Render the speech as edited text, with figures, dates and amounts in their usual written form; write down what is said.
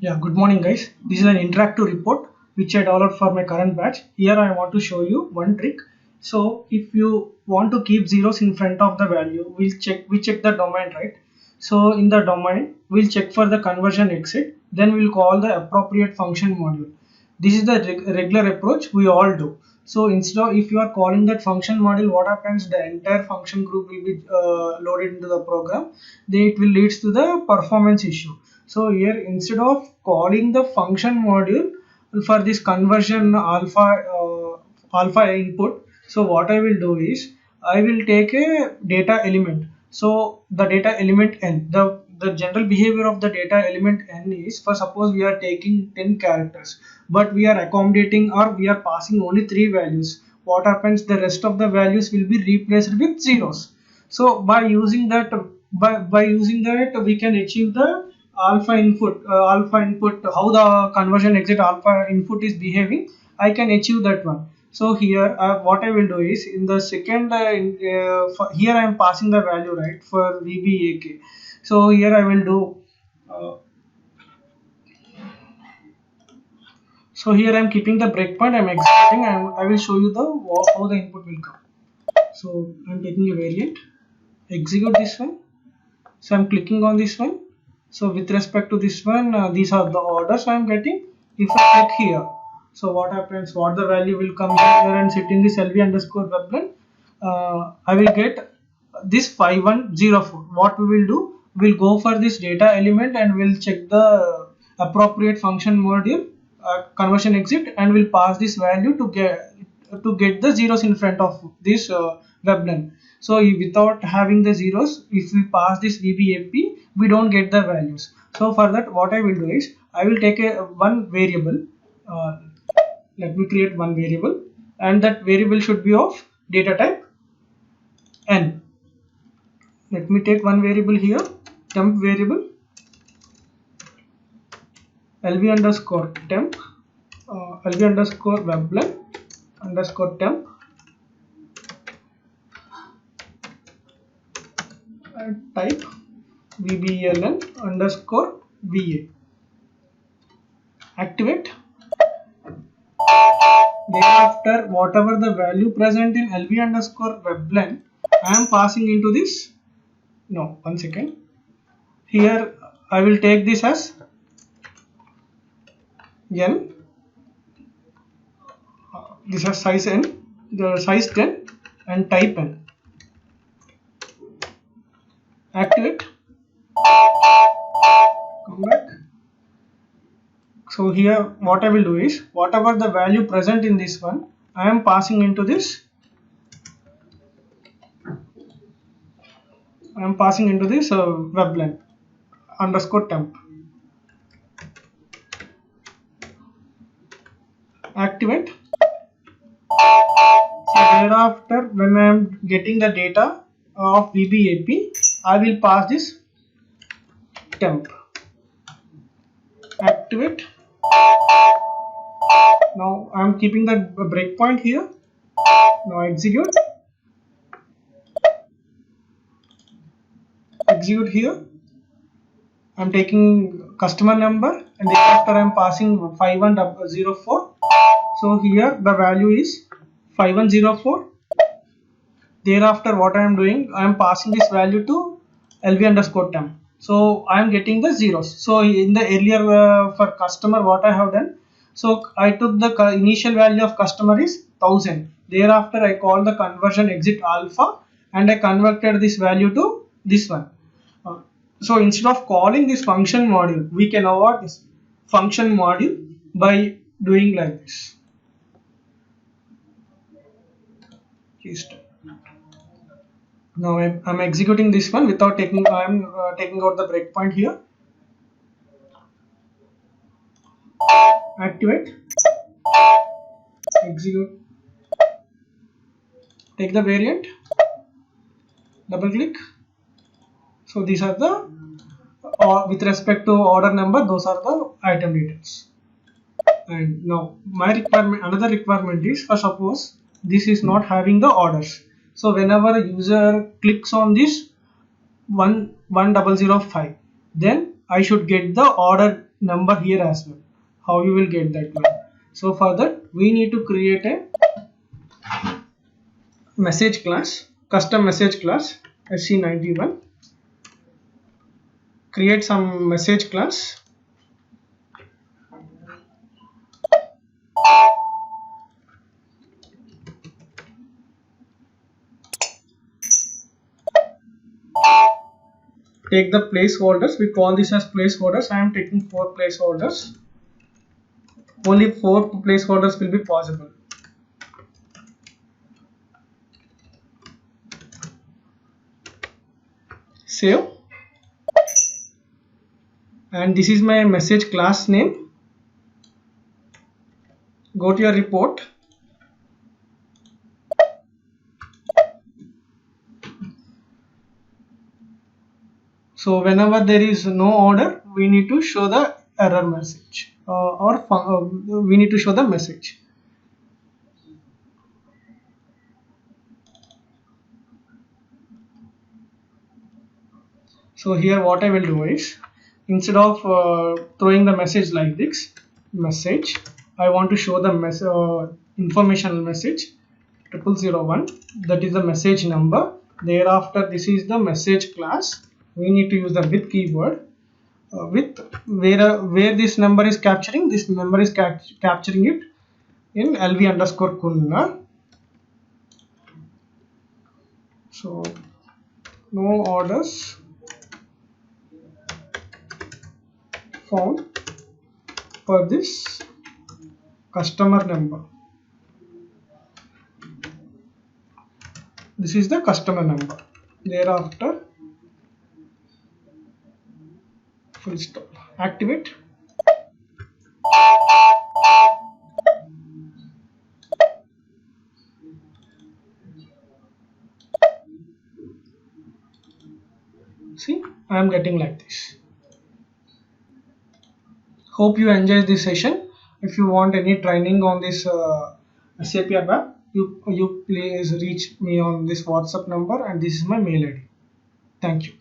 Yeah, good morning guys. This is an interactive report which I developed for my current batch. Here I want to show you one trick. So if you want to keep zeros in front of the value, we check the domain, right? So in the domain, we'll check for the conversion exit, then we'll call the appropriate function module. This is the regular approach we all do. So instead of if you are calling that function module, what happens? The entire function group will be loaded into the program. Then it will leads to the performance issue. So here instead of calling the function module for this conversion alpha input, so what I will do is I will take a data element. So the data element n, the general behavior of the data element n is, for suppose we are taking 10 characters, but we are accommodating or we are passing only 3 values. What happens? The rest of the values will be replaced with zeros. So by using that we can achieve the alpha input, how the conversion exit alpha input is behaving. I can achieve that one. So here what I will do is in the second here I am passing the value, right, for VBAK. So here I will do uh, so here I am keeping the breakpoint, I am executing, and I will show you the how the input will come. So I am taking a variant, execute this one. So I'm clicking on this one. So with respect to this one, these are the orders I am getting. If I click here, so what happens? What the value will come here and sit in this LV underscore weblen. I will get this 5104. What we will do? We'll go for this data element and we'll check the appropriate function module conversion exit, and we'll pass this value to get the zeros in front of this weblen. So without having the zeros, if we pass this VBAP, we don't get the values. So for that, what I will do is I will take a one variable. Uh, Let me create one variable, and that variable should be of data type n. Let me take one variable here, temp variable, lv underscore temp, lv underscore weblen underscore temp, type vbln underscore va. Activate. Thereafter, whatever the value present in lv underscore weblen, I am passing into this. No, one second. Here I will take this as n. This is size n, the size 10, and type n. Activate. Come back. So here what I will do is whatever the value present in this one, I am passing into this. I am passing into this weblen underscore temp. Activate. So thereafter, when I am getting the data of VBAP, I will pass this temp. Activate. Now I am keeping the breakpoint here. Now execute. Execute here. I am taking customer number, and thereafter I am passing 5104. So here the value is 5104. Thereafter what I am doing, I am passing this value to lv underscore temp. So I am getting the zeros. So in the earlier for customer, what I have done, so I took the initial value of customer is 1000. Thereafter I called the conversion exit alpha, and I converted this value to this one. So instead of calling this function module, we can avoid this function module by doing like this. Now I'm executing this one without taking. I'm taking out the breakpoint here. Activate. Execute. Take the variant. Double click. So these are the with respect to order number. Those are the item details. And now my requirement, another requirement is, suppose this is not having the orders. So whenever a user clicks on this 1005, then I should get the order number here as well. How you will get that one? So for that we need to create a message class, custom message class SC91. Create some message class. Take the placeholders. We call this as placeholders. I am taking 4 placeholders. Only 4 placeholders will be possible. Save. And this is my message class name. Go to your report. So whenever there is no order, we need to show the error message we need to show the message. So here what I will do is, instead of throwing the message like this, message, I want to show the informational message 0001. That is the message number. Thereafter, this is the message class. We need to use the with keyword. With where this number is capturing, this number is capturing it in LV_Kunla. So no orders found for this customer number. This is the customer number. Thereafter, full stop. Activate. See, I am getting like this. Hope you enjoyed this session. If you want any training on this SAP ABAP, you please reach me on this WhatsApp number, and this is my mail ID. Thank you.